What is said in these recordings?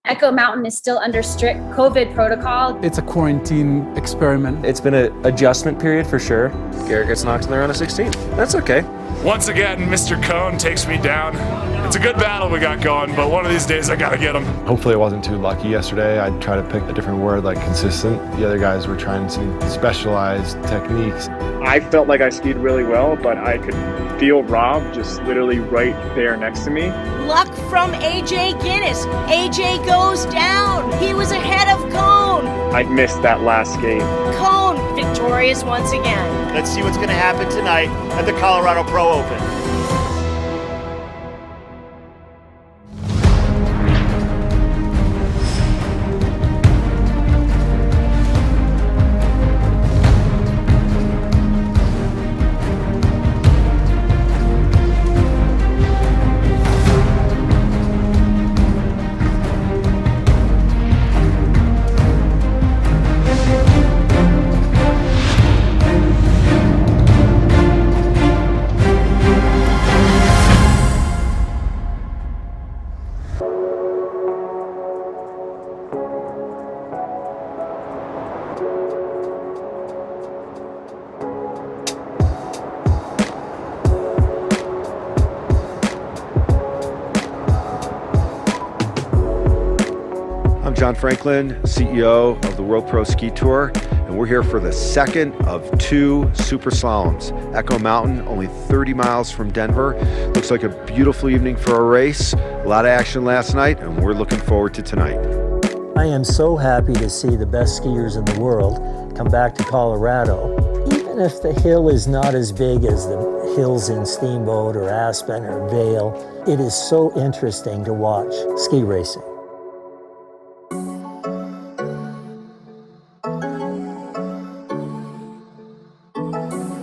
Echo Mountain is still under strict COVID protocol. It's a quarantine experiment. It's been an adjustment period for sure. Garrett gets knocked in the round of 16. That's okay. Once again, Mr. Cone takes me down. It's a good battle we got going, but one of these days I gotta get him. Hopefully I wasn't too lucky yesterday. I'd try to pick a different word like consistent. The other guys were trying some specialized techniques. I felt like I skied really well, but I could feel Rob just literally right there next to me. Luck from AJ Guinness. AJ goes down. He was ahead of Cone. I missed that last skate. Cone victorious once again. Let's see what's going to happen tonight at the Colorado Pro Open. I'm John Franklin, CEO of the World Pro Ski Tour, and we're here for the second of two super slaloms. Echo Mountain, only 30 miles from Denver. Looks like a beautiful evening for a race. A lot of action last night, and we're looking forward to tonight. I am so happy to see the best skiers in the world come back to Colorado. Even if the hill is not as big as the hills in Steamboat or Aspen or Vail, it is so interesting to watch ski racing.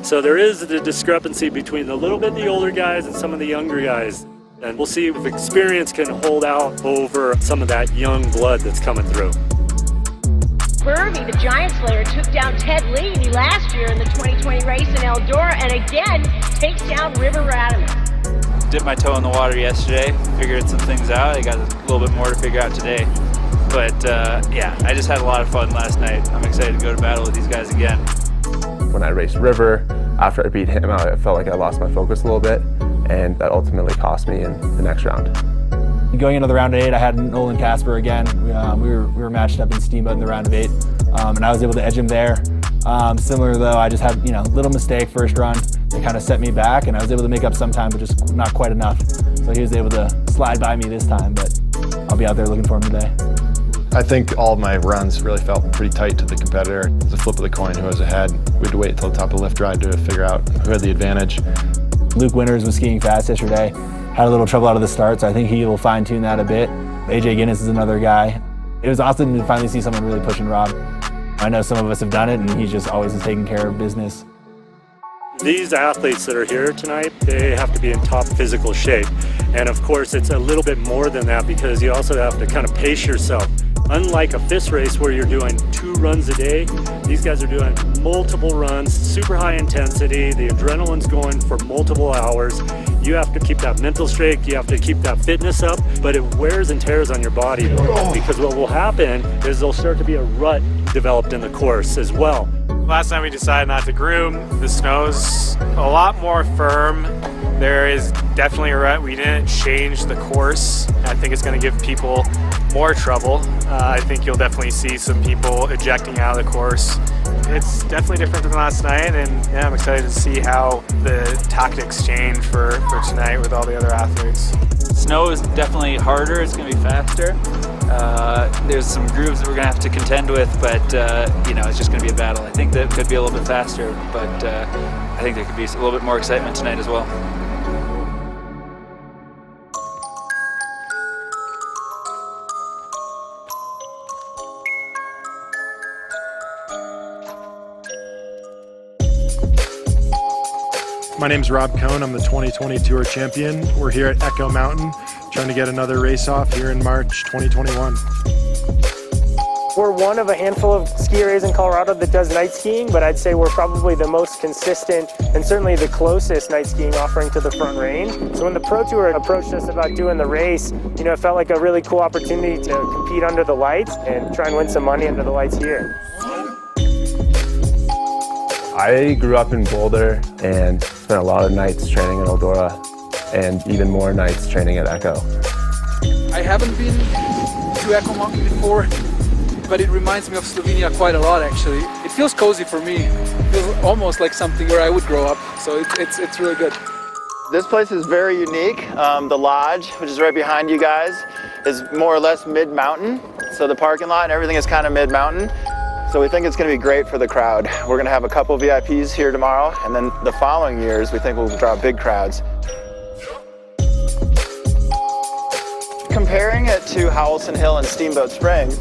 So there is the discrepancy between a little bit the older guys and some of the younger guys. And we'll see if experience can hold out over some of that young blood that's coming through. Burvey, the Giant Slayer, took down Ted Levy last year in the 2020 race in Eldora and again takes down River Radimus. Dipped my toe in the water yesterday, figured some things out. I got a little bit more to figure out today. But yeah, I just had a lot of fun last night. I'm excited to go to battle with these guys again. When I raced River, after I beat him out, I felt like I lost my focus a little bit, and that ultimately cost me in the next round. Going into the round of 8, I had Nolan Casper again. We were matched up in Steamboat in the round of 8, and I was able to edge him there. Similar though, I just had little mistake first run that kind of set me back, and I was able to make up some time, but just not quite enough. So he was able to slide by me this time, but I'll be out there looking for him today. I think all of my runs really felt pretty tight to the competitor. It was a flip of the coin who was ahead. We had to wait until the top of the lift ride to figure out who had the advantage. Luke Winters was skiing fast yesterday. Had a little trouble out of the start, so I think he will fine-tune that a bit. AJ Guinness is another guy. It was awesome to finally see someone really pushing Rob. I know some of us have done it, and he just always is taking care of business. These athletes that are here tonight, they have to be in top physical shape. And of course, it's a little bit more than that because you also have to kind of pace yourself. Unlike a fist race where you're doing 2 runs a day, these guys are doing multiple runs, super high intensity, the adrenaline's going for multiple hours. You have to keep that mental strength, you have to keep that fitness up, but it wears and tears on your body because what will happen is there'll start to be a rut developed in the course as well. Last time we decided not to groom, the snow's a lot more firm. There is definitely a rut. We didn't change the course. I think it's going to give people more trouble. I think you'll definitely see some people ejecting out of the course. It's definitely different than last night, and yeah, I'm excited to see how the tactics change for tonight with all the other athletes. Snow is definitely harder. It's going to be faster. There's some grooves that we're going to have to contend with, but it's just going to be a battle. I think that could be a little bit faster, but I think there could be a little bit more excitement tonight as well. My name's Rob Cone. I'm the 2020 Tour Champion. We're here at Echo Mountain trying to get another race off here in March 2021. We're one of a handful of ski areas in Colorado that does night skiing, but I'd say we're probably the most consistent and certainly the closest night skiing offering to the Front Range. So when the Pro Tour approached us about doing the race, you know, it felt like a really cool opportunity to compete under the lights and try and win some money under the lights here. I grew up in Boulder and spent a lot of nights training in Eldora and even more nights training at Echo. I haven't been to Echo Mountain before, but it reminds me of Slovenia quite a lot actually. It feels cozy for me. It feels almost like something where I would grow up, so it's really good. This place is very unique. The lodge, which is right behind you guys, is more or less mid-mountain. So the parking lot and everything is kind of mid-mountain. So we think it's going to be great for the crowd. We're going to have a couple VIPs here tomorrow, and then the following years we think we'll draw big crowds. Comparing it to Howelson Hill and Steamboat Springs,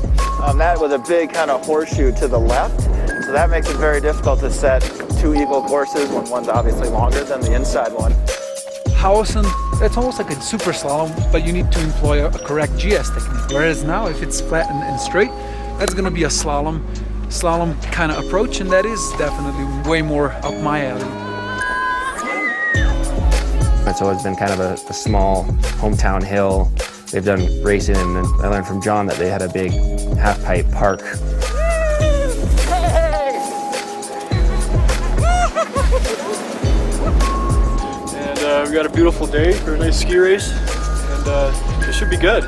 that was a big kind of horseshoe to the left. So that makes it very difficult to set two equal courses when one's obviously longer than the inside one. Howelson, that's almost like a super slalom, but you need to employ a correct GS technique. Whereas now, if it's flat and straight, that's going to be a slalom kind of approach, and that is definitely way more up my alley. It's always been kind of a small hometown hill. They've done racing, and I learned from John that they had a big half-pipe park. And we've got a beautiful day for a nice ski race, and it should be good.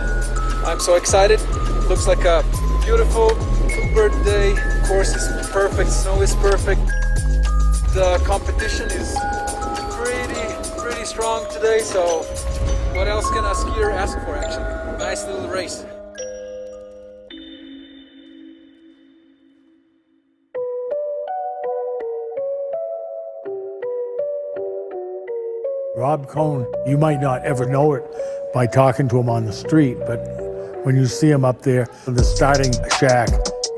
I'm so excited. Looks like a beautiful two-bird day. Course is perfect, snow is perfect. The competition is pretty strong today, so what else can a skier ask for actually? Nice little race. Rob Cohn, you might not ever know it by talking to him on the street, but when you see him up there in the starting shack,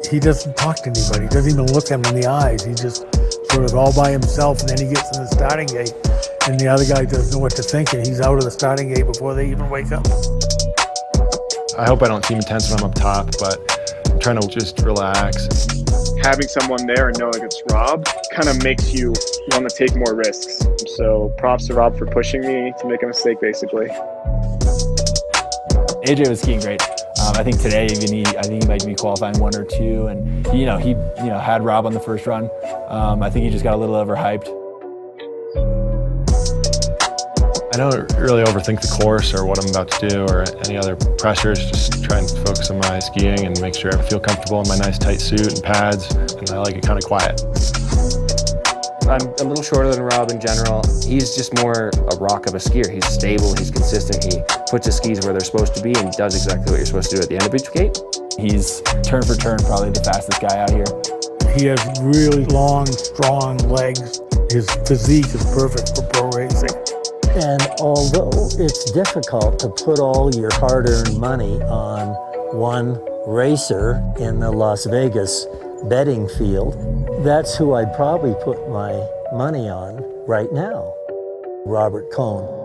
he doesn't talk to anybody. He doesn't even look them in the eyes. He's just sort of all by himself, and then he gets in the starting gate, and the other guy doesn't know what to think, and he's out of the starting gate before they even wake up. I hope I don't seem intense when I'm up top, but I'm trying to just relax. Having someone there and knowing it's Rob kind of makes you want to take more risks. So props to Rob for pushing me to make a mistake, basically. AJ was skiing great. I think today even I think he might be qualifying 1 or 2, and he had Rob on the first run. I think he just got a little overhyped. I don't really overthink the course or what I'm about to do or any other pressures. Just trying to focus on my skiing and make sure I feel comfortable in my nice tight suit and pads, and I like it kind of quiet. I'm a little shorter than Rob in general. He's just more a rock of a skier. He's stable, he's consistent, he puts his skis where they're supposed to be and does exactly what you're supposed to do at the end of each gate. He's turn for turn probably the fastest guy out here. He has really long, strong legs. His physique is perfect for pro racing. And although it's difficult to put all your hard-earned money on one racer in the Las Vegas betting field, that's who I'd probably put my money on right now, Robert Cohn.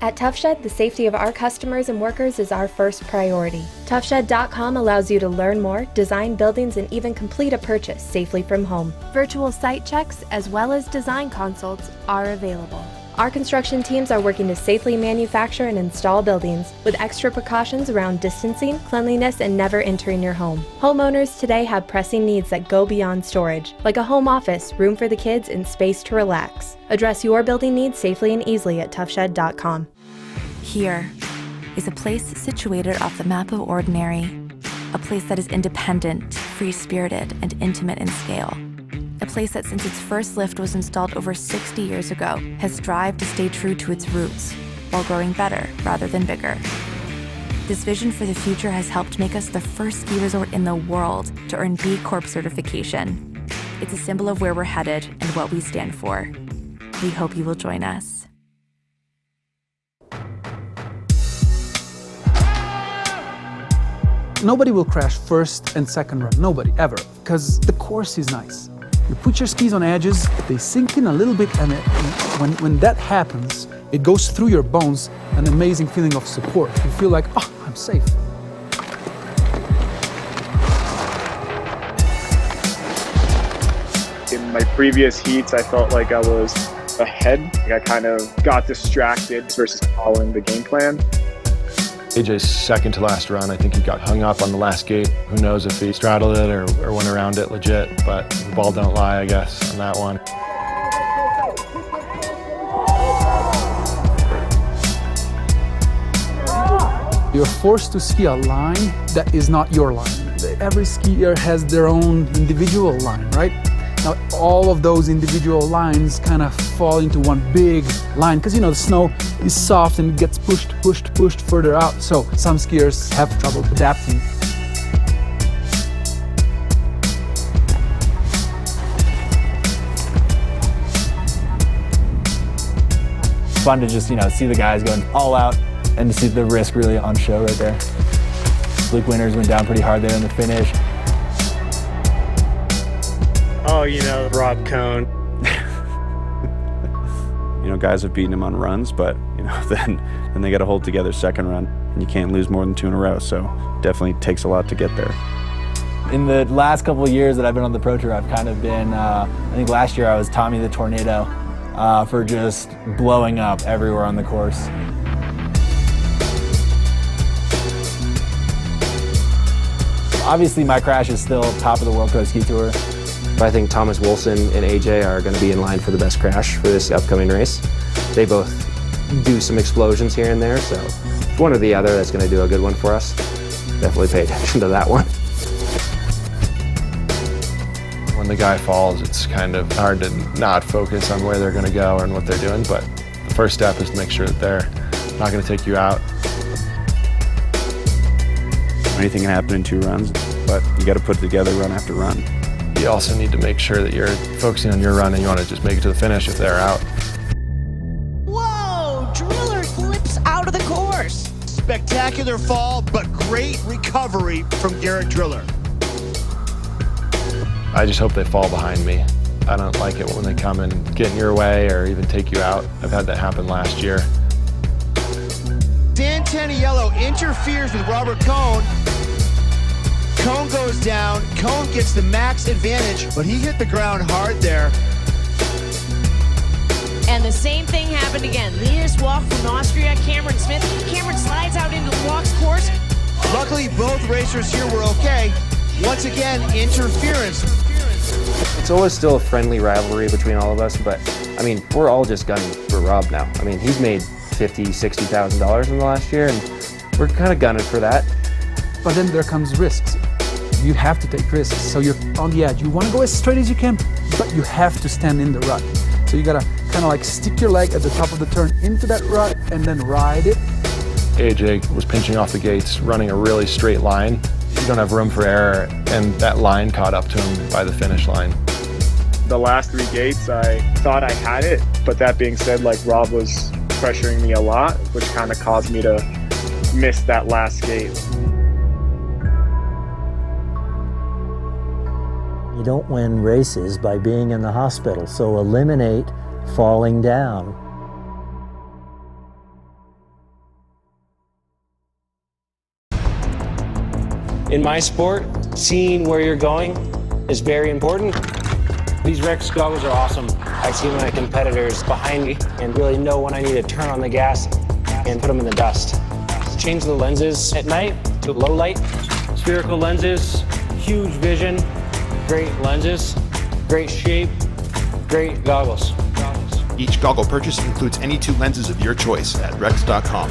At ToughShed, the safety of our customers and workers is our first priority. ToughShed.com allows you to learn more, design buildings, and even complete a purchase safely from home. Virtual site checks, as well as design consults, are available. Our construction teams are working to safely manufacture and install buildings with extra precautions around distancing, cleanliness, and never entering your home. Homeowners today have pressing needs that go beyond storage, like a home office, room for the kids, and space to relax. Address your building needs safely and easily at ToughShed.com. Here is a place situated off the map of ordinary, a place that is independent, free-spirited, and intimate in scale. A place that since its first lift was installed over 60 years ago has strived to stay true to its roots while growing better rather than bigger. This vision for the future has helped make us the first ski resort in the world to earn B Corp certification. It's a symbol of where we're headed and what we stand for. We hope you will join us. Nobody will crash first and second run, nobody, ever, because the course is nice. You put your skis on edges, they sink in a little bit, and when that happens, it goes through your bones, an amazing feeling of support. You feel like, oh, I'm safe. In my previous heats, I felt like I was ahead. I kind of got distracted versus following the game plan. AJ's second to last run, I think he got hung up on the last gate. Who knows if he straddled it or went around it legit, but the ball don't lie, I guess, on that one. You're forced to ski a line that is not your line. Every skier has their own individual line, right? Now, all of those individual lines kind of fall into one big line because, you know, the snow is soft and it gets pushed further out. So some skiers have trouble adapting. Fun to just, see the guys going all out and to see the risk really on show right there. Luke Winters went down pretty hard there in the finish. Oh, Rob Cohn. Guys have beaten him on runs, but, then they got to hold together second run, and you can't lose more than 2 in a row, so definitely takes a lot to get there. In the last couple of years that I've been on the Pro Tour, I've kind of been, I think last year I was Tommy the Tornado for just blowing up everywhere on the course. Obviously my crash is still top of the World Pro Ski Tour. I think Thomas Wilson and AJ are going to be in line for the best crash for this upcoming race. They both do some explosions here and there, so one or the other that's going to do a good one for us. Definitely pay attention to that one. When the guy falls, it's kind of hard to not focus on where they're going to go and what they're doing, but the first step is to make sure that they're not going to take you out. Anything can happen in 2 runs, but you got to put it together run after run. You also need to make sure that you're focusing on your run and you want to just make it to the finish if they're out. Whoa! Driller flips out of the course. Spectacular fall, but great recovery from Garrett Driller. I just hope they fall behind me. I don't like it when they come and get in your way or even take you out. I've had that happen last year. Dan Taniello interferes with Robert Cohn. Cohn goes down, Cohn gets the max advantage, but he hit the ground hard there. And the same thing happened again. Linus Walk from Austria, Cameron Smith. Cameron slides out into Walk's course. Luckily, both racers here were okay. Once again, interference. It's always still a friendly rivalry between all of us, but we're all just gunning for Rob now. He's made $50,000, $60,000 in the last year, and we're kind of gunning for that. But then there comes risks. You have to take risks. So you're on the edge. You want to go as straight as you can, but you have to stand in the rut. So you gotta kind of like stick your leg at the top of the turn into that rut and then ride it. AJ was pinching off the gates, running a really straight line. You don't have room for error, and that line caught up to him by the finish line. The last 3 gates, I thought I had it, but that being said, Rob was pressuring me a lot, which kind of caused me to miss that last gate. You don't win races by being in the hospital, so eliminate falling down. In my sport, seeing where you're going is very important. These Rex goggles are awesome. I see my competitors behind me and really know when I need to turn on the gas and put them in the dust. Change the lenses at night to low light. Spherical lenses, huge vision, great lenses, great shape, great goggles. Each goggle purchase includes any 2 lenses of your choice at rex.com.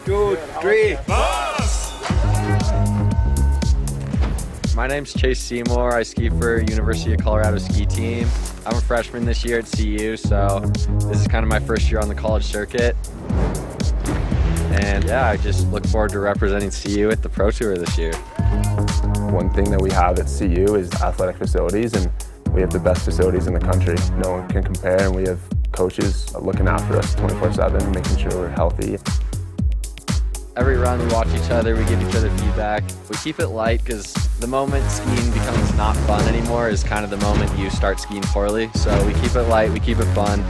2, 3. My name's Chase Seymour. I ski for University of Colorado ski team. I'm a freshman this year at CU, so this is kind of my first year on the college circuit. And yeah, I just look forward to representing CU at the Pro Tour this year. One thing that we have at CU is athletic facilities, and we have the best facilities in the country. No one can compare, and we have coaches looking after us 24/7, making sure we're healthy. Every run we watch each other, we give each other feedback. We keep it light because the moment skiing becomes not fun anymore is kind of the moment you start skiing poorly. So we keep it light, we keep it fun.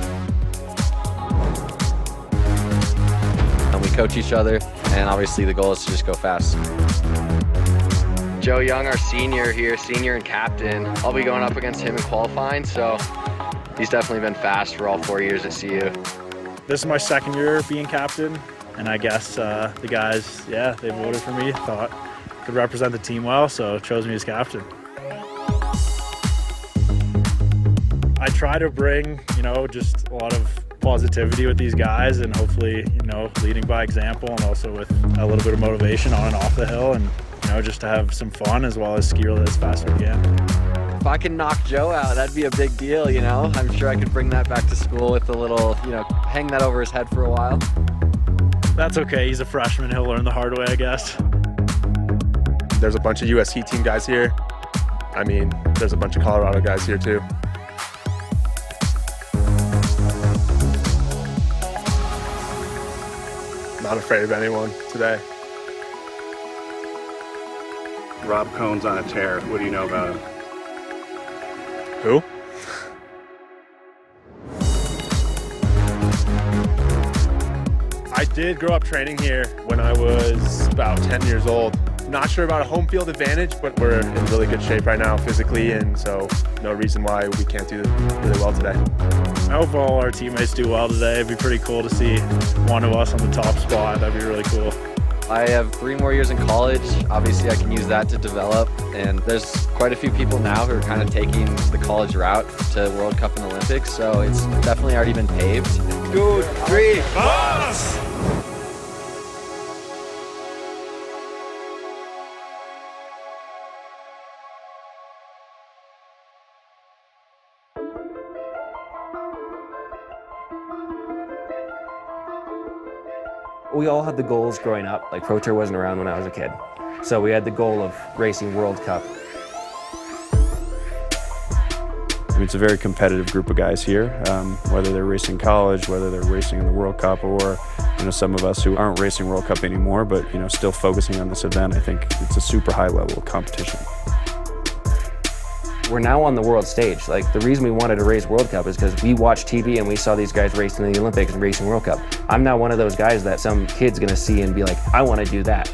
And we coach each other, and obviously the goal is to just go fast. Joe Young, our senior here, senior and captain. I'll be going up against him in qualifying, so he's definitely been fast for all 4 years at CU. This is my second year being captain, and I guess the guys, yeah, they voted for me, thought I could represent the team well, so chose me as captain. I try to bring, just a lot of positivity with these guys, and hopefully, leading by example, and also with a little bit of motivation on and off the hill, and just to have some fun as well as ski really as fast as we can. If I can knock Joe out, that'd be a big deal, I'm sure I could bring that back to school with a little, hang that over his head for a while. That's okay, he's a freshman, he'll learn the hard way, I guess. There's a bunch of US Heat team guys here. I mean, there's a bunch of Colorado guys here too. Not afraid of anyone today. Rob Cohn's on a tear. What do you know about him? Who? I did grow up training here when I was about 10 years old. Not sure about a home field advantage, but we're in really good shape right now physically, and so no reason why we can't do really well today. I hope all our teammates do well today. It'd be pretty cool to see one of us on the top spot. That'd be really cool. I have 3 more years in college. Obviously, I can use that to develop, and there's quite a few people now who are kind of taking the college route to World Cup and Olympics, so it's definitely already been paved. 2, 3, pass! We all had the goals growing up. Like Pro Tour wasn't around when I was a kid. So we had the goal of racing World Cup. I mean, it's a very competitive group of guys here, whether they're racing college, whether they're racing in the World Cup, or some of us who aren't racing World Cup anymore, but still focusing on this event. I think it's a super high level of competition. We're now on the world stage. Like, the reason we wanted to race World Cup is because we watched TV and we saw these guys racing in the Olympics and racing World Cup. I'm now one of those guys that some kid's gonna see and be like, I want to do that.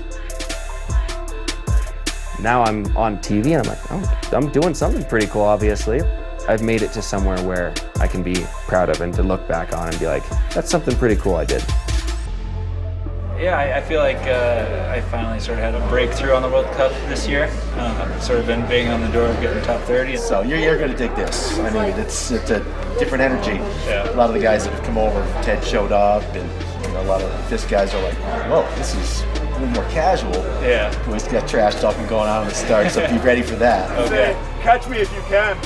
Now I'm on TV and I'm like, oh, I'm doing something pretty cool, obviously. I've made it to somewhere where I can be proud of and to look back on and be like, that's something pretty cool I did. Yeah, I feel like I finally sort of had a breakthrough on the World Cup this year. I've sort of been banging on the door of getting top 30. So you're going to dig this. I mean, it's a different energy. Yeah. A lot of the guys that have come over, Ted showed up, and a lot of FIS guys are like, whoa, this is a little more casual. Yeah. We got trash talking going on at the start, so be ready for that. Okay. Catch me if you can.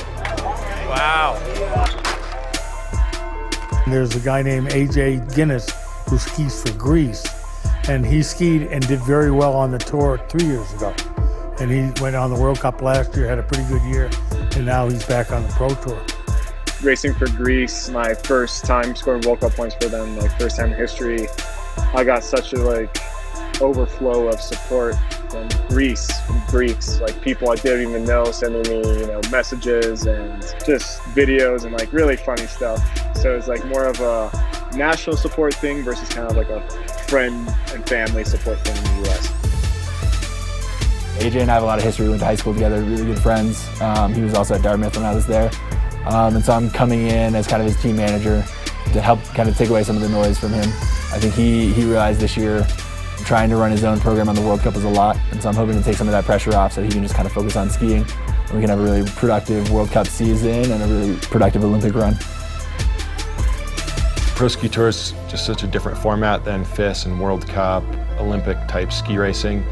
Wow. There's a guy named AJ Guinness who skis for Greece, and he skied and did very well on the tour 3 years ago. And he went on the World Cup last year, had a pretty good year, and now he's back on the Pro Tour. Racing for Greece, my first time scoring World Cup points for them, first time in history. I got such a overflow of support from Greece, from Greeks, people I didn't even know sending me, messages and just videos and really funny stuff. So it's more of a national support thing versus kind of a friend and family support thing in the US. AJ and I have a lot of history. We went to high school together, really good friends. He was also at Dartmouth when I was there. And so I'm coming in as kind of his team manager to help kind of take away some of the noise from him. I think he realized this year trying to run his own program on the World Cup was a lot, and so I'm hoping to take some of that pressure off so he can just kind of focus on skiing, and we can have a really productive World Cup season and a really productive Olympic run. Pro Ski Tour is just such a different format than FIS and World Cup, Olympic type ski racing.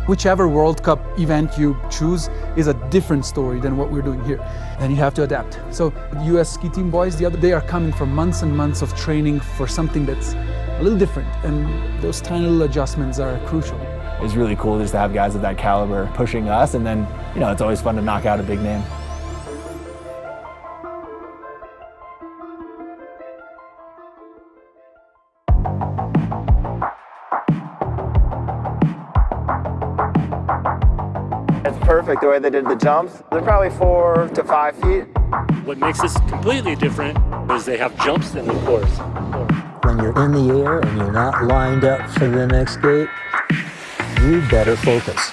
Whichever World Cup event you choose is a different story than what we're doing here, and you have to adapt. So US ski team boys, they are coming from months and months of training for something that's a little different, and those tiny little adjustments are crucial. It's really cool just to have guys of that caliber pushing us, and then, you know, it's always fun to knock out a big name. It's perfect the way they did the jumps. They're probably 4 to 5 feet. What makes this completely different is they have jumps in the course. When you're in the air and you're not lined up for the next gate, you better focus.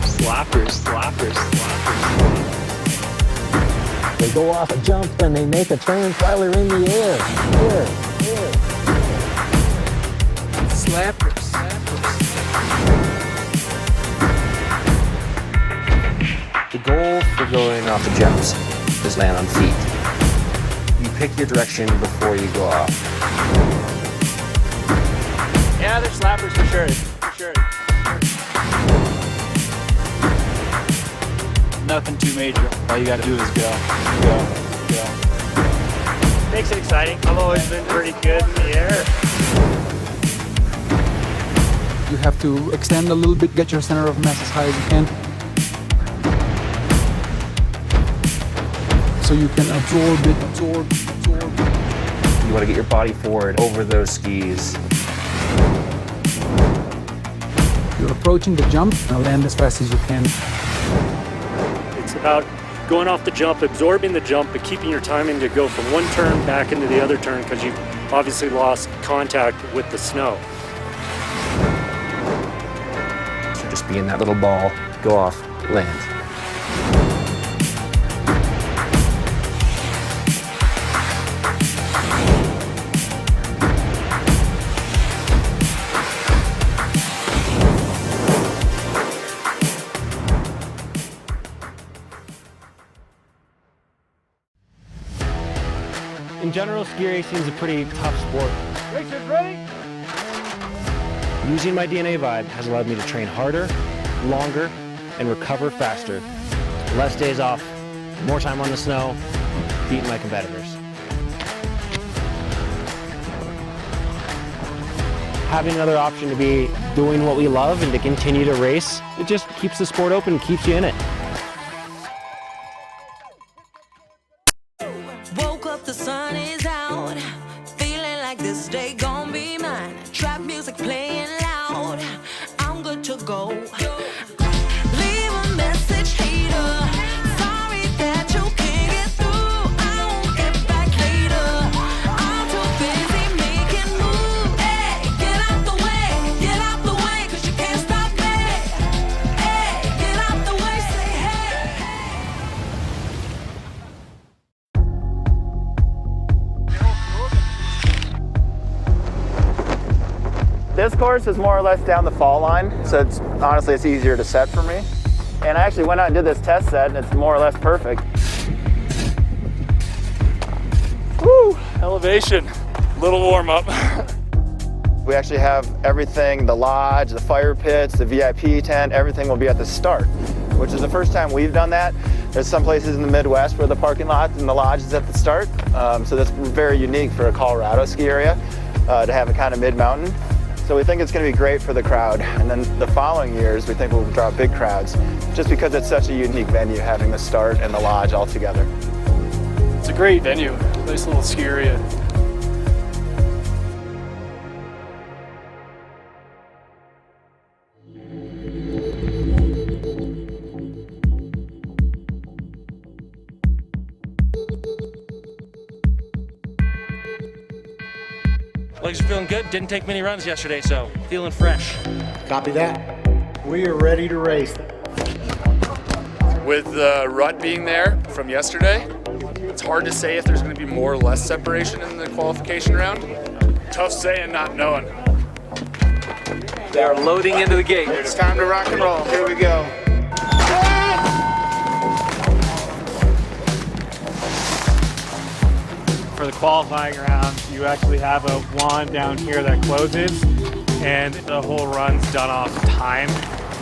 Slappers. They go off a jump and they make a turn while they're in the air. Slappers. The goal for going off the jumps is land on feet. You pick your direction before you go off. Yeah, they're slappers for sure. Nothing too major. All you gotta do is go. Makes it exciting. I've always been pretty good in the air. You have to extend a little bit, get your center of mass as high as you can, so you can absorb it. You want to get your body forward over those skis. You're approaching the jump, now land as fast as you can. It's about going off the jump, absorbing the jump, but keeping your timing to go from one turn back into the other turn because you've obviously lost contact with the snow. So just be in that little ball, go off, land. In general, ski racing is a pretty tough sport. Racers ready? Using my DNA vibe has allowed me to train harder, longer, and recover faster. Less days off, more time on the snow, beating my competitors. Having another option to be doing what we love and to continue to race, it just keeps the sport open and keeps you in it. Woke up, the sun is out. Feeling like this day gon' be mine. Trap music playing loud. I'm good to go. Leave a message, hater. Sorry that you can't get through. I won't get back later. I'm too busy making moves. Hey, get out the way, 'cause you can't stop me. Hey, get out the way, say hey. This course is more or less down the fall line, so honestly it's easier to set for me. And I actually went out and did this test set, and it's more or less perfect. Woo! Elevation. Little warm up. We actually have everything, the lodge, the fire pits, the VIP tent, everything will be at the start, which is the first time we've done that. There's some places in the Midwest where the parking lot and the lodge is at the start, so that's very unique for a Colorado ski area to have it kind of mid-mountain. So we think it's going to be great for the crowd, and then the following years we think we'll draw big crowds just because it's such a unique venue, having the start and the lodge all together. It's a great venue, nice little ski area. Legs are feeling good. Didn't take many runs yesterday, so feeling fresh. Copy that. We are ready to race. With the rut being there from yesterday, it's hard to say if there's going to be more or less separation in the qualification round. Tough saying, not knowing. They are loading into the gate. It's time to rock and roll. Here we go. the qualifying round, you actually have a wand down here that closes, and the whole run's done off time.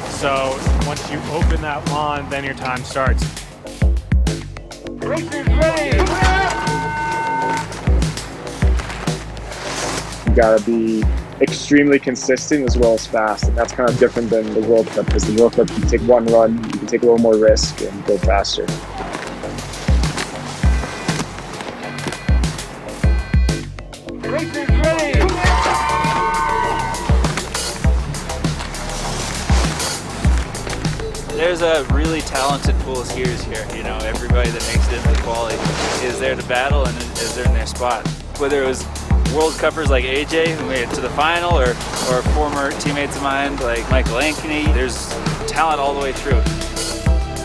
So once you open that wand, then your time starts. Racers ready! You gotta be extremely consistent as well as fast, and that's kind of different than the World Cup, because the World Cup you can take one run, you can take a little more risk and go faster. Racers ready! There's a really talented pool of skiers here. You know, everybody that makes it into the quality is there to battle and is there in their spot. Whether it was World Cuppers like AJ who made it to the final, or former teammates of mine like Michael Ankeny, there's talent all the way through.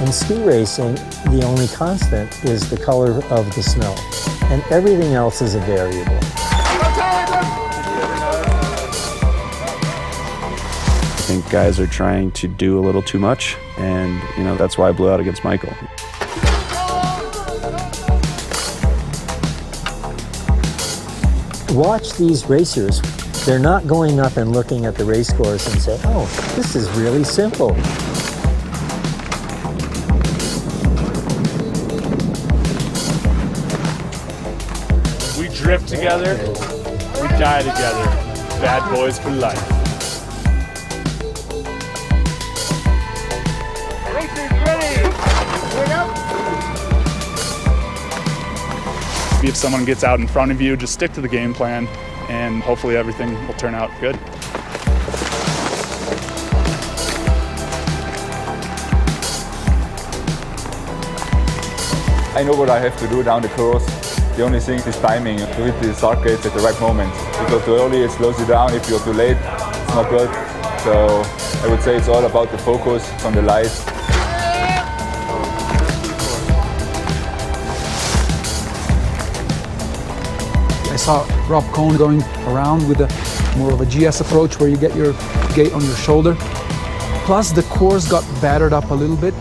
In ski racing, the only constant is the color of the snow, and everything else is a variable. I think guys are trying to do a little too much, and you know that's why I blew out against Michael. Watch these racers. They're not going up and looking at the race course and say, oh, this is really simple. We drift together, we die together. Bad boys for life. If someone gets out in front of you, just stick to the game plan, and hopefully everything will turn out good. I know what I have to do down the course. The only thing is timing, to hit the start gates at the right moment. If you're too early, it slows you down. If you're too late, it's not good. So I would say it's all about the focus on the lights. I saw Rob Cohn going around with a more of a GS approach where you get your gate on your shoulder. Plus the course got battered up a little bit.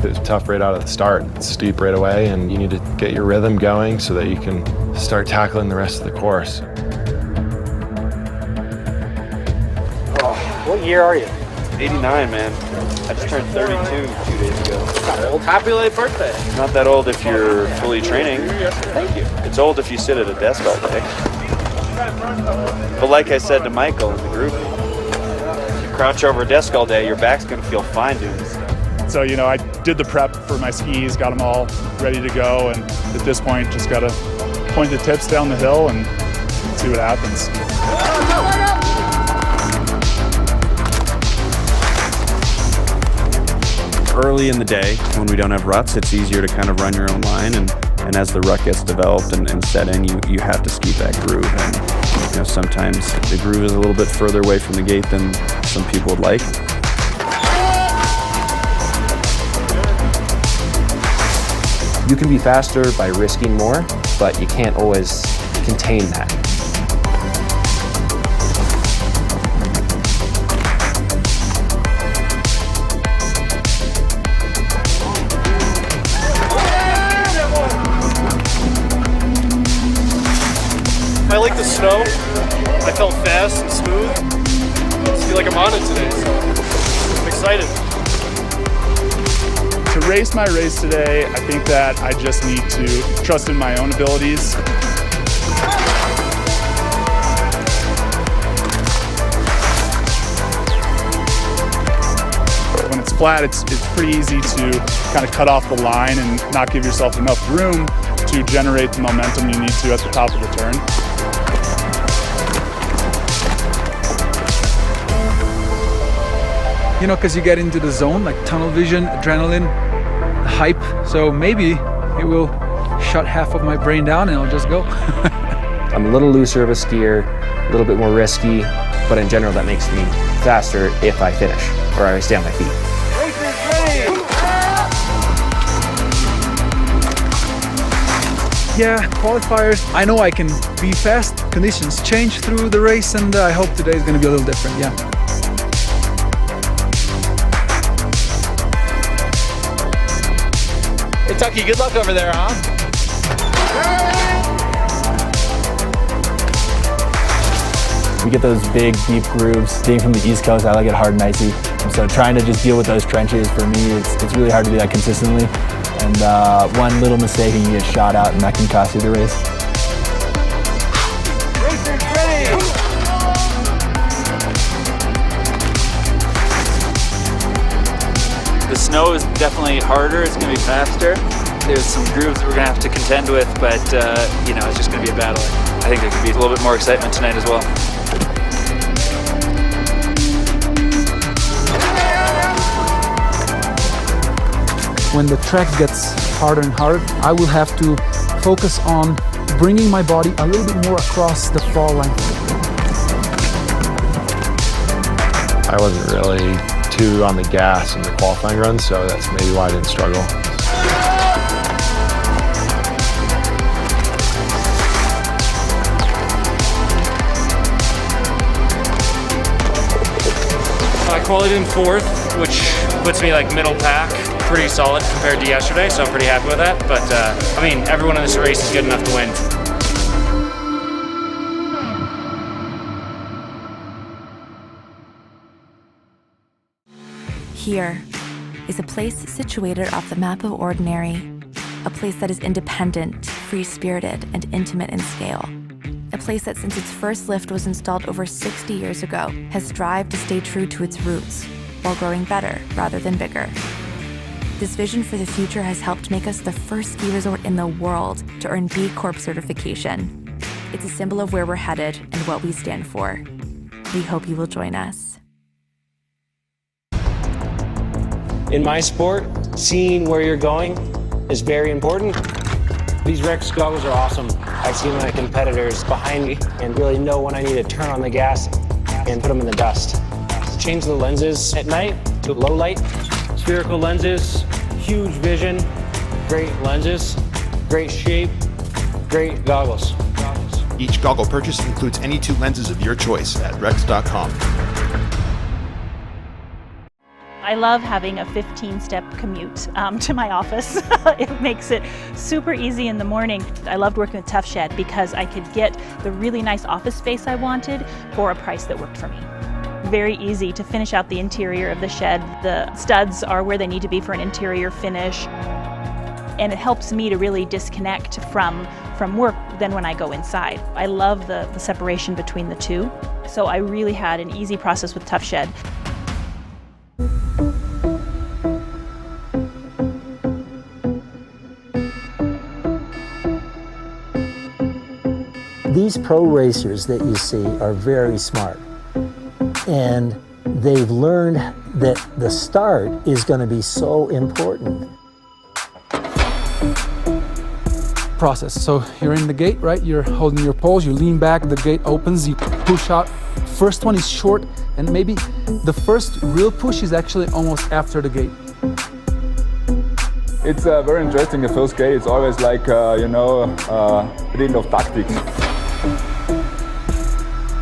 It was tough right out of the start. It's steep right away, and you need to get your rhythm going so that you can start tackling the rest of the course. What year are you? 89, man. I just turned 32 2 days ago. Happy late birthday. Not that old if you're fully training. Thank you. It's old if you sit at a desk all day. But like I said to Michael in the group, if you crouch over a desk all day, your back's gonna feel fine doing this stuff. So, you know, I did the prep for my skis, got them all ready to go, and at this point, just gotta point the tips down the hill and see what happens. Early in the day, when we don't have ruts, it's easier to kind of run your own line, and as the rut gets developed and set in, you have to ski that groove. And you know, sometimes the groove is a little bit further away from the gate than some people would like. You can be faster by risking more, but you can't always contain that. I like the snow. I felt fast and smooth. I just feel like I'm on it today, so I'm excited. To race my race today, I think that I just need to trust in my own abilities. When it's flat, it's pretty easy to kind of cut off the line and not give yourself enough room to generate the momentum you need to at the top of the turn. You know, because you get into the zone, like tunnel vision, adrenaline, the hype. So maybe it will shut half of my brain down and I'll just go. I'm a little looser of a skier, a little bit more risky, but in general that makes me faster if I finish or I stay on my feet. Yeah, qualifiers, I know I can be fast. Conditions change through the race, and I hope today is going to be a little different, yeah. Hey, Tucky, good luck over there, huh? We get those big, deep grooves. Being from the East Coast, I like it hard and icy. So trying to just deal with those trenches, for me, it's really hard to do that consistently. And one little mistake and you get shot out, and that can cost you the race. Racers ready! The snow is definitely harder, it's going to be faster. There's some grooves that we're going to have to contend with, but you know, it's just going to be a battle. I think there could be a little bit more excitement tonight as well. When the track gets harder and harder, I will have to focus on bringing my body a little bit more across the fall line. I wasn't really too on the gas in the qualifying run, so that's maybe why I didn't struggle. I qualified in 4th, which puts me like middle pack. Pretty solid compared to yesterday, so I'm pretty happy with that. But I mean, everyone in this race is good enough to win. Here is a place situated off the map of ordinary, a place that is independent, free-spirited, and intimate in scale. A place that since its first lift was installed over 60 years ago has strived to stay true to its roots while growing better rather than bigger. This vision for the future has helped make us the first ski resort in the world to earn B Corp certification. It's a symbol of where we're headed and what we stand for. We hope you will join us. In my sport, seeing where you're going is very important. These Rex goggles are awesome. I see my competitors behind me and really know when I need to turn on the gas and put them in the dust. Change the lenses at night to low light. Spherical lenses, huge vision, great lenses, great shape, great goggles. Each goggle purchase includes any 2 lenses of your choice at rex.com. I love having a 15-step commute to my office. It makes it super easy in the morning. I loved working with Tough Shed because I could get the really nice office space I wanted for a price that worked for me. Very easy to finish out the interior of the shed. The studs are where they need to be for an interior finish. And it helps me to really disconnect from work than when I go inside. I love the separation between the two. So I really had an easy process with Tough Shed. These pro racers that you see are very smart. And they've learned that the start is going to be so important. Process. So you're in the gate, right? You're holding your poles, you lean back, the gate opens, you push out. First one is short, and maybe the first real push is actually almost after the gate. It's very interesting, the first gate. It's always like, a bit of tactics.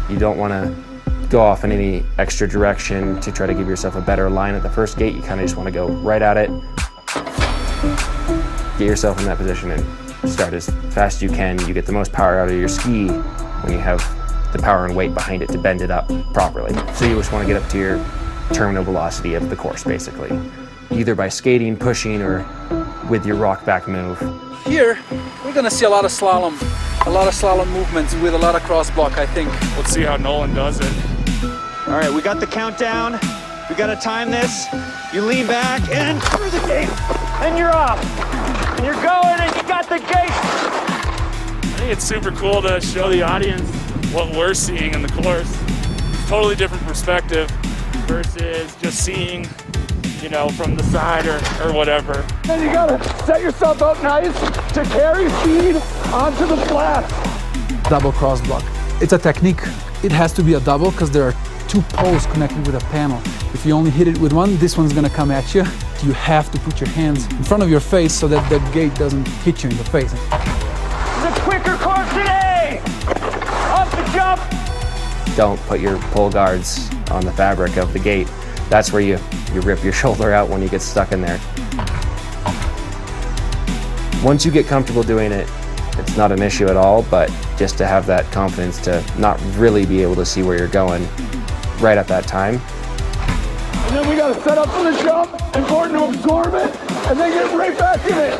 You don't want to go off in any extra direction to try to give yourself a better line at the first gate. You kind of just want to go right at it, get yourself in that position and start as fast as you can. You get the most power out of your ski when you have the power and weight behind it to bend it up properly. So you just want to get up to your terminal velocity of the course, basically, either by skating, pushing, or with your rock back move. Here, we're gonna see a lot of slalom movements with a lot of cross block, I think. Let's see how Nolan does it. All right, we got the countdown. We got to time this. You lean back and through the gate, and you're off. And you're going, and you got the gate. I think it's super cool to show the audience what we're seeing in the course. Totally different perspective versus just seeing, from the side or whatever. And you gotta set yourself up nice to carry speed onto the flat. Double cross block. It's a technique. It has to be a double because there are 2 poles connected with a panel. If you only hit it with one, this one's gonna come at you. You have to put your hands in front of your face so that the gate doesn't hit you in the face. The quicker course today! Off the jump! Don't put your pole guards on the fabric of the gate. That's where you rip your shoulder out when you get stuck in there. Once you get comfortable doing it, it's not an issue at all, but just to have that confidence to not really be able to see where you're going right at that time. And then we got to set up for the jump, important to absorb it, and then get right back in it.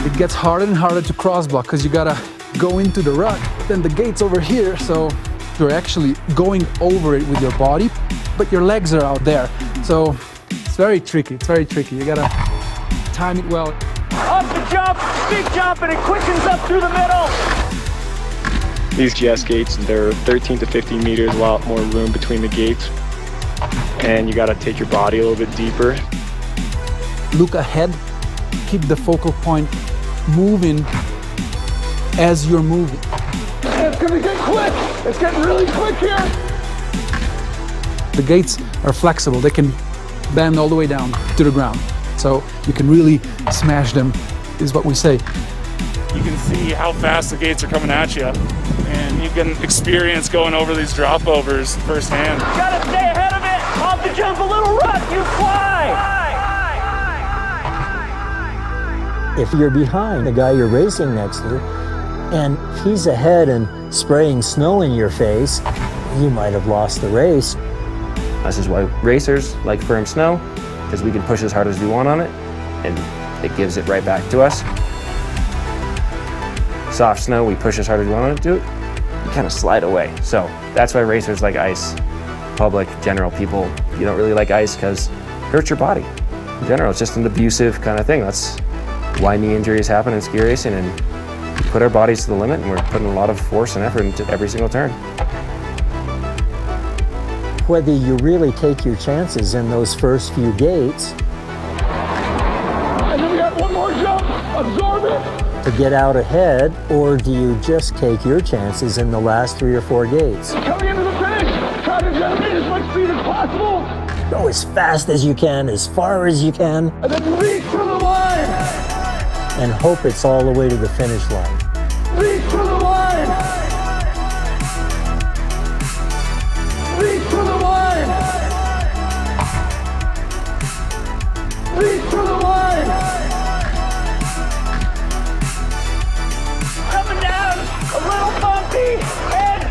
It gets harder and harder to cross block because you gotta go into the rut, then the gate's over here, so you're actually going over it with your body, but your legs are out there. So it's very tricky, You gotta time it well. Off the jump, big jump, and it quickens up through the middle. These GS gates, they're 13 to 15 meters, a lot more room between the gates. And you gotta take your body a little bit deeper. Look ahead, keep the focal point moving as you're moving. And it's gonna get quick. It's getting really quick here. The gates are flexible. They can bend all the way down to the ground. So you can really smash them, is what we say. You can see how fast the gates are coming at you, and you can experience going over these drop overs firsthand. You gotta stay ahead of it. Off the jump, a little rut, you fly. If you're behind the guy you're racing next to, and he's ahead and spraying snow in your face, you might have lost the race. This is why racers like firm snow, because we can push as hard as we want on it, and it gives it right back to us. Soft snow, we push as hard as we want to do it, you kind of slide away. So that's why racers like ice. Public, general people, you don't really like ice because it hurts your body. In general, it's just an abusive kind of thing. That's why knee injuries happen in ski racing, and we put our bodies to the limit, and we're putting a lot of force and effort into every single turn. Whether you really take your chances in those first few gates And then we got one more jump. Absorb it. to get out ahead, or do you just take your chances in the last 3 or 4 gates? Coming into the finish. Try to generate as much speed as possible. Go as fast as you can, as far as you can, And then reach for the line. and hope it's all the way to the finish line. Reach for the line. Reach for the line. Reach for the line. Up and down, a little bumpy, and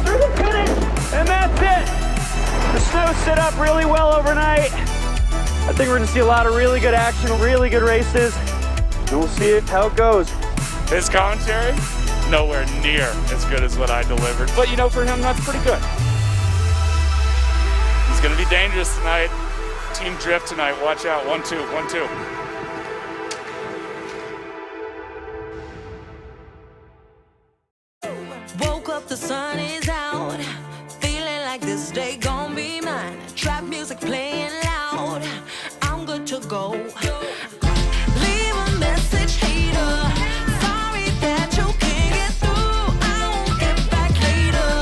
through the finish, and that's it. The snow stood up really well overnight. I think we're gonna see a lot of really good action, really good races, and we'll see how it goes. His commentary, nowhere near as good as what I delivered. But you know, for him, that's pretty good. He's gonna be dangerous tonight. Team drift tonight, watch out, 1-2, 1-2. Woke up, the sun is out. Feeling like this day gon' be mine. Trap music playing loud. I'm good to go. Leave a message, hater. Sorry that you can't get through. I won't get back later.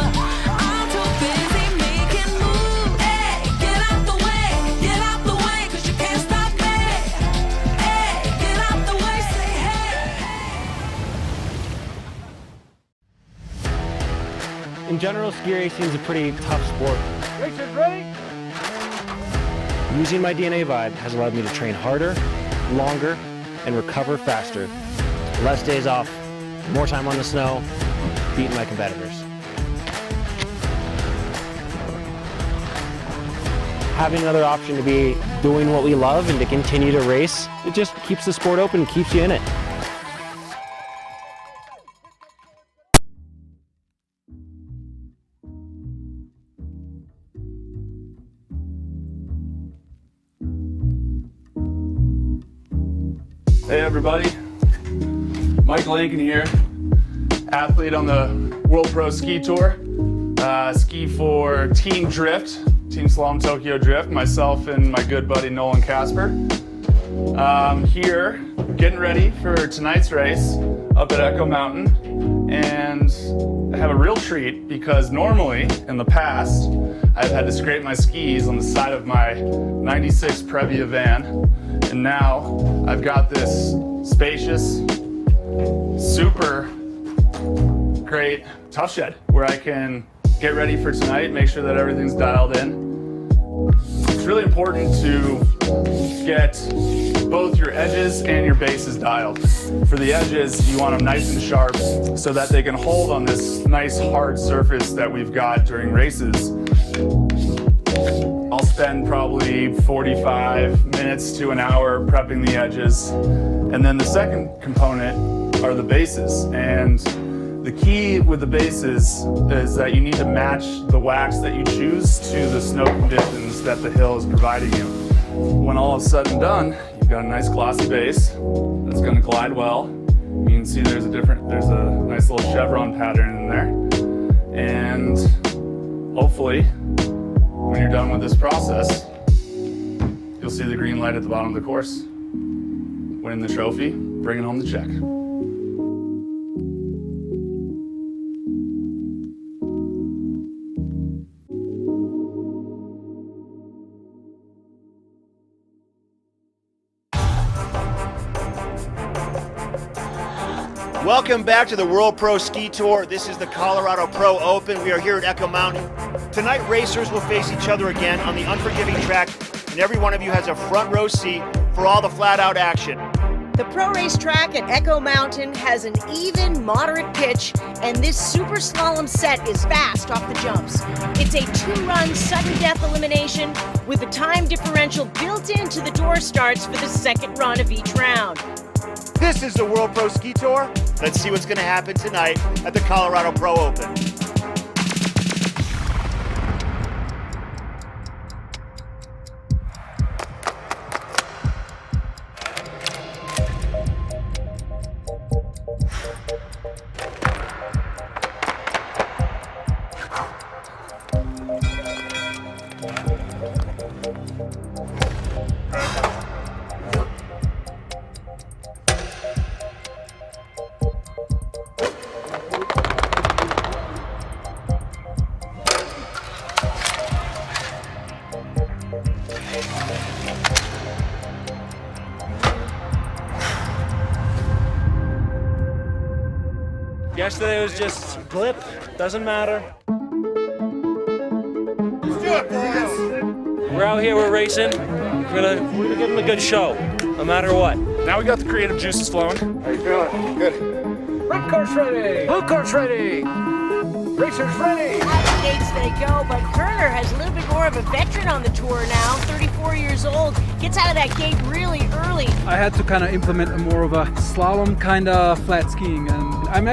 I'm too busy making moves. Hey, get out the way, 'cause you can't stop me. Hey, get out the way, say hey. In general, ski racing is a pretty tough sport. Racers ready? Using my DNA vibe has allowed me to train harder, longer, and recover faster. Less days off, more time on the snow, beating my competitors. Having another option to be doing what we love and to continue to race, it just keeps the sport open and keeps you in it. Hey everybody, Mike Lincoln here, athlete on the World Pro Ski Tour. Ski for Team Drift, Team Slalom Tokyo Drift, myself and my good buddy Nolan Casper. Here, getting ready for tonight's race up at Echo Mountain, and I have a real treat because normally, in the past, I've had to scrape my skis on the side of my 96 Previa van. And now I've got this spacious, super great tough shed where I can get ready for tonight, make sure that everything's dialed in. It's really important to get both your edges and your bases dialed. For the edges, you want them nice and sharp so that they can hold on this nice hard surface that we've got during races. I'll spend probably 45 minutes to an hour prepping the edges. And then the second component are the bases. And the key with the bases is that you need to match the wax that you choose to the snow conditions that the hill is providing you. When all is said and done, you've got a nice glossy base that's going to glide well. You can see there's a nice little chevron pattern in there. And hopefully, when you're done with this process, you'll see the green light at the bottom of the course. Win the trophy, bringing home the check. Welcome back to the World Pro Ski Tour. This is the Colorado Pro Open. We are here at Echo Mountain. Tonight, racers will face each other again on the unforgiving track, and every one of you has a front row seat for all the flat-out action. The pro race track at Echo Mountain has an even, moderate pitch, and this super slalom set is fast off the jumps. It's a 2-run sudden death elimination with a time differential built into the door starts for the second run of each round. This is the World Pro Ski Tour. Let's see what's going to happen tonight at the Colorado Pro Open. Yesterday was just a blip, doesn't matter. Let's do it, boys. We're out here, we're racing. We're gonna give them a good show, no matter what. Now we got the creative juices flowing. How you feeling? Good. Red course ready. Blue course ready. Racers ready. Out the gates they go, but Kerner has a little bit more of a veteran on the tour now, 34 years old. Gets out of that gate really early. I had to kind of implement a more of a slalom kind of flat skiing, and I'm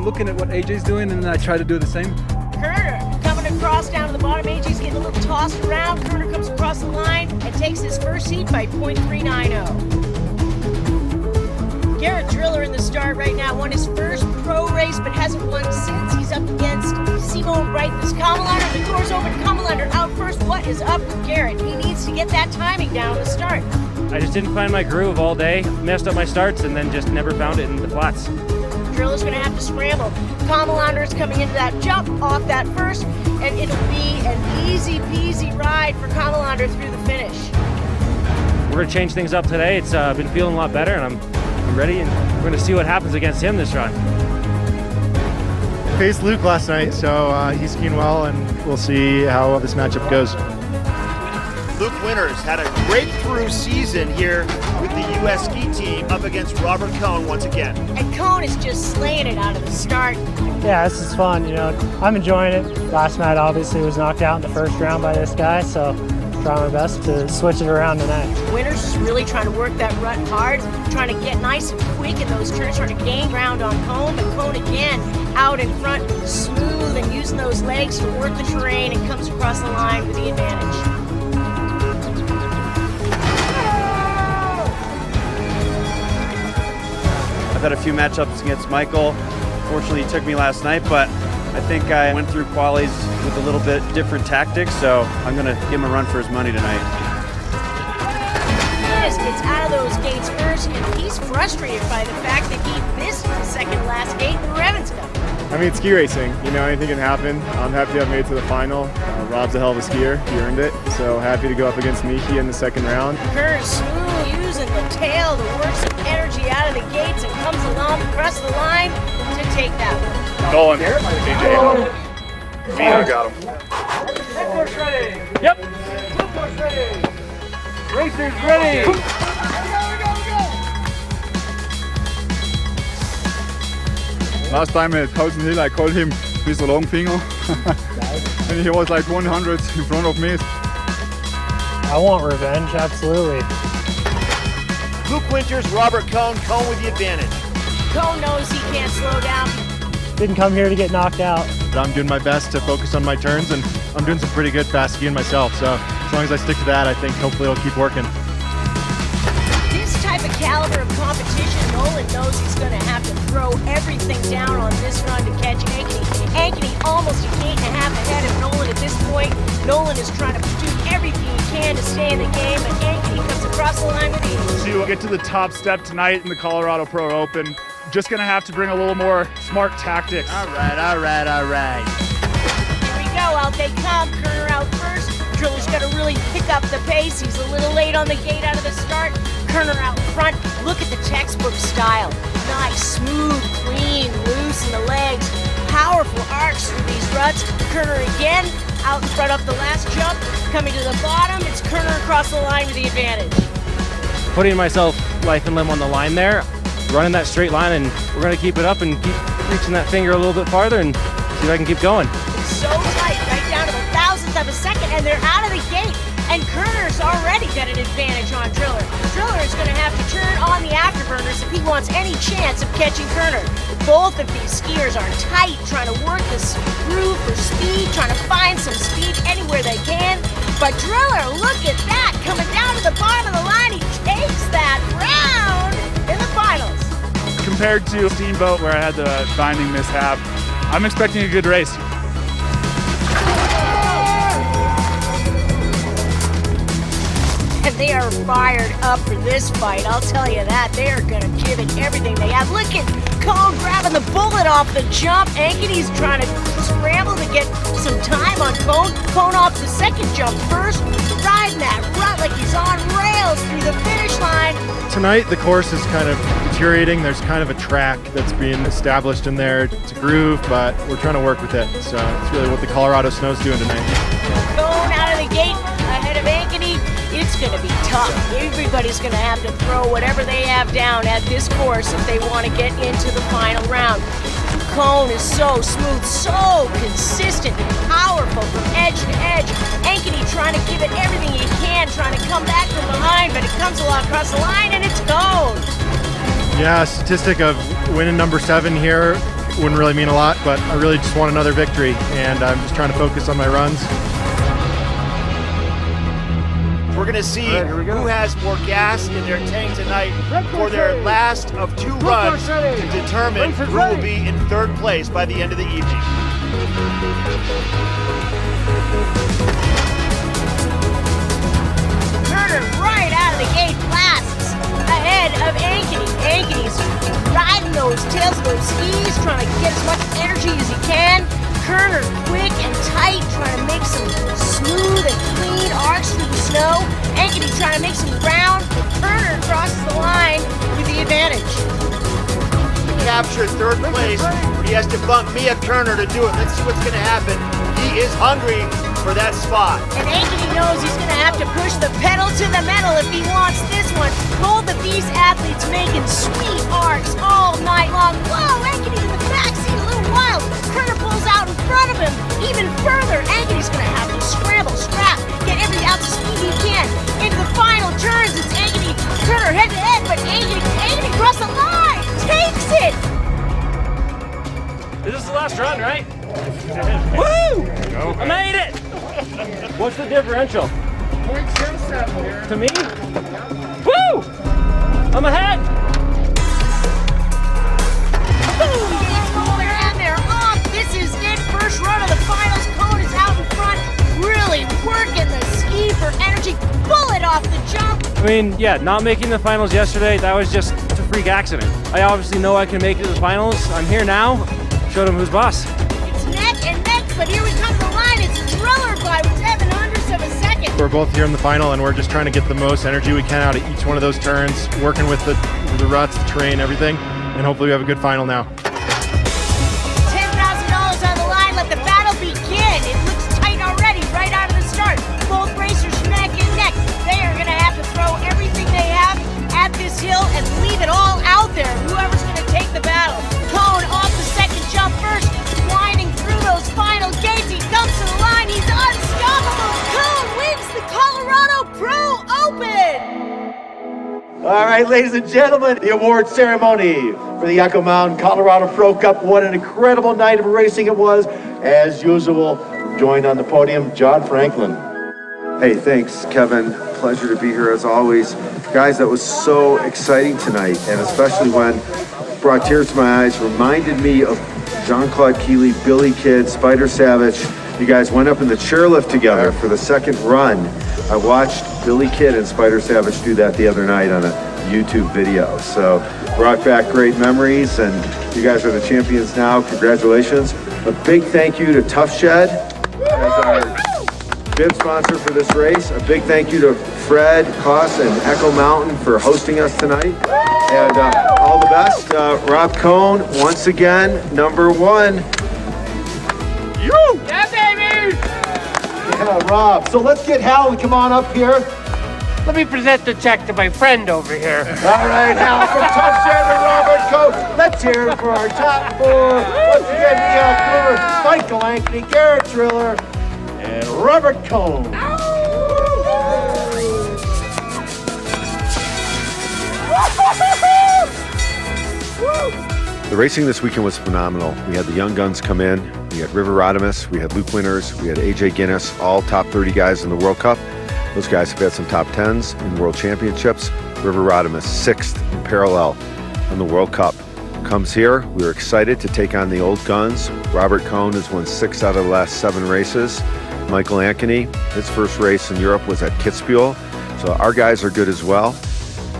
looking at what AJ's doing, and I try to do the same. Kerner coming across down to the bottom. AJ's getting a little tossed around. Kerner comes across the line and takes his first heat by .390. Garrett Driller in the start right now, won his first pro race but hasn't won since. He's up against Simon Bright. This Kamalander, the door's open. Kamalander out first. What is up with Garrett? He needs to get that timing down to start. I just didn't find my groove all day, messed up my starts, and then just never found it in the flats. Driller's gonna have to scramble. Kamalander is coming into that jump off that first, and it'll be an easy peasy ride for Kamalander through the finish. We're gonna change things up today. It's been feeling a lot better, and I'm ready, and we're gonna see what happens against him this run. Faced Luke last night, so he's skiing well, and we'll see how this matchup goes. Luke Winters had a breakthrough season here with the U.S. ski team up against Robert Cohn once again. And Cohn is just slaying it out of the start. Yeah, this is fun. You know, I'm enjoying it. Last night, obviously, was knocked out in the first round by this guy, so trying my best to switch it around tonight. Winters is really trying to work that rut hard, trying to get nice and quick in those turns, trying to gain ground on Cohn, but Cohn again out in front, smooth and using those legs to work the terrain, and comes across the line with the advantage. I've had a few matchups against Michael. Fortunately, he took me last night, but I think I went through qualies with a little bit different tactics, so I'm going to give him a run for his money tonight. Gets out of those gates first, and he's frustrated by the fact that he missed the second last gate in the Revens Cup. I mean, ski racing, you know, anything can happen. I'm happy to have made it to the final. Rob's a hell of a skier, he earned it. So happy to go up against Miki in the second round. Kerr smooth, using the tail to work some energy out of the gates, and comes along across the line to take that one. Nolan, AJ. Vito got him. Red course ready. Yep. Blue course ready. racers ready. Last time at Thousand Hill, I called him Mr. Long Finger. And he was like 100 in front of me. I want revenge, absolutely. Luke Winters, Robert Cohn with the advantage. Cone knows he can't slow down. Didn't come here to get knocked out. But I'm doing my best to focus on my turns, and I'm doing some pretty good fast skiing myself. So as long as I stick to that, I think hopefully I'll keep working. This type of caliber of competition, Nolan knows he's going to have to throw everything down on this run to catch Ankeny. Ankeny almost a gate and a half ahead of Nolan at this point. Nolan is trying to do everything he can to stay in the game, but Ankeny comes across the line with ease. To get to the top step tonight in the Colorado Pro Open, just gonna have to bring a little more smart tactics. All right. Here we go, out they come. Kerner out first. Driller's got to really pick up the pace. He's a little late on the gate out of the start. Kerner out front. Look at the textbook style. Nice, smooth, clean, loose in the legs. Powerful arcs through these ruts. Kerner again out in front up the last jump. Coming to the bottom, it's Kerner across the line with the advantage. Putting myself life and limb on the line there, running that straight line, and we're going to keep it up and keep reaching that finger a little bit farther and see if I can keep going. It's so tight, right down to the thousandth of a second, and they're out of the gate. And Kerner's already got an advantage on Driller. Driller is going to have to turn on the afterburners if he wants any chance of catching Kerner. Both of these skiers are tight, trying to work this groove for speed, trying to find some speed anywhere they can. But Driller, look at that, coming down to the bottom of the line. He takes that round in the finals. Compared to Steamboat, where I had the binding mishap, I'm expecting a good race. And they are fired up for this fight, I'll tell you that. They are going to give it everything they have. Look at Cone grabbing the bullet off the jump. Ankeny's trying to scramble to get some time on Cone. Cone off the second jump first, riding that rut like he's on rails through the finish line. Tonight, the course is kind of deteriorating. There's kind of a track that's being established in there. It's a groove, but we're trying to work with it. So it's really what the Colorado snow's doing tonight. Cone out of the gate ahead of Ankeny. It's going to be tough. Everybody's going to have to throw whatever they have down at this course if they want to get into the final round. Cone is so smooth, so consistent and powerful from edge to edge. Ankeny trying to give it everything he can, trying to come back from behind, but it comes along across the line and it's Cone. Yeah, a statistic of winning number 7 here wouldn't really mean a lot, but I really just want another victory, and I'm just trying to focus on my runs. We're going to see who has more gas in their tank tonight for their last of 2 runs to determine who will be in 3rd place by the end of the evening. Kerner right out of the gate blasts ahead of Ankeny. Ankeny's riding those tails of those skis, trying to get as much energy as he can. Kerner quick and tight, trying to make some smooth and clean arcs through the snow. Ankeny trying to make some ground. Kerner crosses the line with the advantage. To capture 3rd place, but he has to bump Mia Kerner to do it. Let's see what's going to happen. He is hungry for that spot. And Ankeny knows he's going to have to push the pedal to the metal if he wants this one. Both of these athletes making sweet arcs all night long. Whoa, Ankeny in the backseat, a little wild. Kerner pulls out in front of him even further. Ankeny's going to have to scramble, scrap, get every ounce of speed he can. Into the final turns, it's Ankeny, Kerner head to head, but Ankeny across the line, takes it! This is the last run, right? Woo! I made it! What's the differential? 0.77 here. To me? Woo! I'm ahead! Boom! It's over and they're off. This is it. First run of the finals. Cone is out in front, really working the ski for energy. Bullet off the jump. I mean, yeah, not making the finals yesterday, that was just a freak accident. I obviously know I can make it to the finals. I'm here now. Showed them who's boss. It's neck and neck, but here we come to the line. It's Driller by 7/100 of a second. We're both here in the final, and we're just trying to get the most energy we can out of each one of those turns, working with the ruts, the terrain, everything, and hopefully we have a good final now. $10,000 on the line. Let the battle begin. It looks tight already, right out of the start. Both racers neck and neck. They are going to have to throw All right, ladies and gentlemen, the award ceremony for the Echo Mountain Colorado Pro Cup. What an incredible night of racing it was. As usual, joined on the podium, John Franklin. Hey, thanks, Kevin. Pleasure to be here as always. Guys, that was so exciting tonight, and especially when it brought tears to my eyes, reminded me of Jean-Claude Keeley, Billy Kidd, Spider Savage. You guys went up in the chairlift together for the second run. I watched Billy Kidd and Spider Savage do that the other night on a YouTube video. So brought back great memories, and you guys are the champions now. Congratulations. A big thank you to Tough Shed as our bib sponsor for this race. A big thank you to Fred Koss and Echo Mountain for hosting us tonight. And all the best. Rob Cohn, once again, #1. You! Yeah, baby! Yeah, Rob. So let's get Hal to come on up here. Let me present the check to my friend over here. All right, Hal, from Tough Shed to Robert Cohn. Let's hear it for our top 4. Once again, the Michael Ankeny, Garrett Triller, and Robert Cohn. The racing this weekend was phenomenal. We had the young guns come in. We had River Rodimus, we had Luke Winters, we had AJ Guinness, all top 30 guys in the World Cup. Those guys have had some top 10s in World Championships. River Rodimus, 6th in parallel in the World Cup. Comes here, we were excited to take on the old guns. Robert Cohn has won 6 out of the last 7 races. Michael Ankeny, his first race in Europe was at Kitzbühel. So our guys are good as well.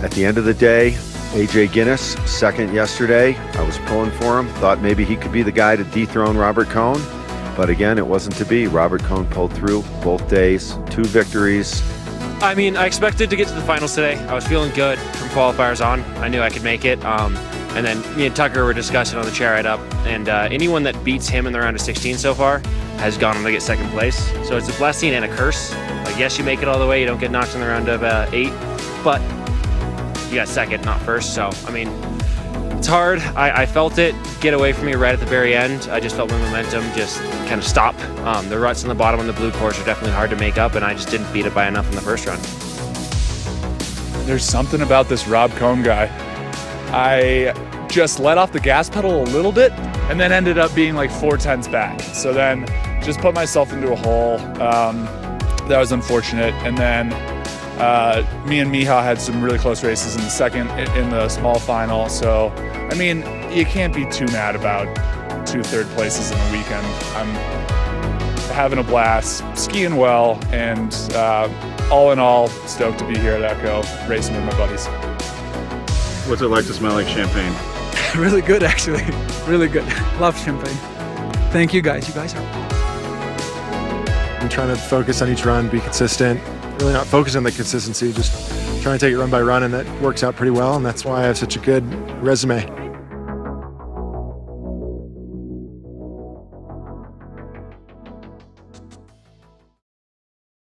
At the end of the day, AJ Guinness, 2nd yesterday. I was pulling for him, thought maybe he could be the guy to dethrone Robert Cohn. But again, it wasn't to be. Robert Cohn pulled through both days, 2 victories. I mean, I expected to get to the finals today. I was feeling good from qualifiers on. I knew I could make it. And then me and Tucker were discussing on the chair ride up. And anyone that beats him in the round of 16 so far has gone on to get 2nd place. So it's a blessing and a curse. Like, yes, you make it all the way. You don't get knocked in the round of 8. But you got 2nd, not 1st. So, I mean, it's hard. I felt it get away from me right at the very end. I just felt my momentum just kind of stop. The ruts on the bottom on the blue course are definitely hard to make up, and I just didn't beat it by enough in the first run. There's something about this Rob Cohn guy. I just let off the gas pedal a little bit and then ended up being like 4/10ths back. So then just put myself into a hole. That was unfortunate. And then me and Miha had some really close races in the second, in the small final. So, I mean, you can't be too mad about 2 third places in the weekend. I'm having a blast, skiing well, and all in all, stoked to be here at Echo, racing with my buddies. What's it like to smell like champagne? Really good, actually. Really good. Love champagne. Thank you guys. You guys are I'm trying to focus on each run, be consistent. Really not focusing on the consistency, just trying to take it run by run, and that works out pretty well, and that's why I have such a good resume.